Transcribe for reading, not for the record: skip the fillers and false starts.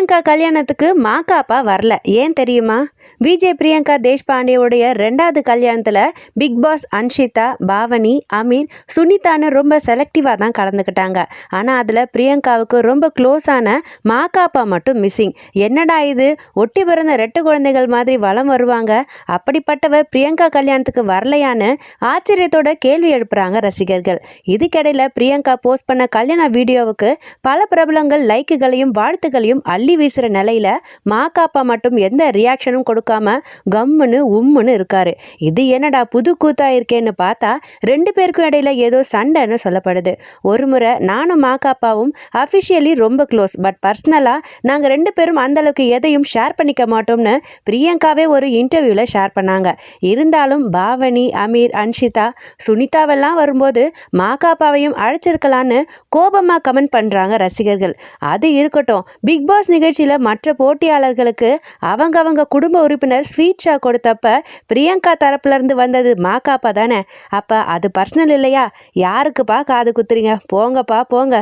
பிரியங்கா கல்யாணத்துக்கு மாக்காப்பா வரல. ஏன் தெரியுமா? விஜய் பிரியங்கா தேஷ்பாண்டேவுடைய 2வது கல்யாணத்தில் பிக் பாஸ் அன்ஷிதா, பாவனி, அமீர், சுனிதான்னு ரொம்ப செலக்டிவாக தான் கலந்துக்கிட்டாங்க. ஆனால் அதில் பிரியங்காவுக்கு ரொம்ப க்ளோஸான மாக்காப்பா மட்டும் மிஸ்ஸிங். என்னடா இது, ஒட்டி பிறந்த 2 குழந்தைகள் மாதிரி வலம் வருவாங்க, அப்படிப்பட்டவர் பிரியங்கா கல்யாணத்துக்கு வரலையான்னு ஆச்சரியத்தோட கேள்வி எழுப்புறாங்க ரசிகர்கள். இதுக்கிடையில் பிரியங்கா போஸ்ட் பண்ண கல்யாண வீடியோவுக்கு பல பிரபலங்கள் லைக்குகளையும் வாழ்த்துக்களையும் அள்ளி வீசுற நிலையில மாக்காப்பா மட்டும் எந்த ரியாக்ஷனும் கொடுக்காம கம்முன்னு உம்முன்னு இருக்காரு. இது என்னடா புது கூத்தா இருக்கேன்னு பார்த்தா 2 பேருக்கும் இடையில ஏதோ சண்டைன்னு சொல்லப்படுது. ஒரு முறை நானும் மாக்காப்பாவும் அஃபிஷியலி ரொம்ப க்ளோஸ், பட் பர்சனலா நாங்க 2 பேரும் அந்த அளவுக்கு எதையும் ஷேர் பண்ணிக்க மாட்டோம்னு பிரியங்காவே ஒரு இன்டர்வியூல ஷேர் பண்ணாங்க. இருந்தாலும் பாவனி, அமீர், அன்ஷிதா, சுனிதாவெல்லாம் வரும்போது மாக்காப்பாவையும் அழைச்சிருக்கலான்னு கோபமா கமெண்ட் பண்றாங்க ரசிகர்கள். அது இருக்கட்டும், பிக் பாஸ் நிகழ்ச்சியில மற்ற போட்டியாளர்களுக்கு அவங்க குடும்ப உறுப்பினர் ஸ்வீட் ஷா கொடுத்தப்ப பிரியங்கா தரப்புல இருந்து வந்தது மாக்காப்பா தானே. அப்ப அது பர்சனல் இல்லையா? யாருக்குப்பா காது குத்துறீங்க? போங்கப்பா போங்க.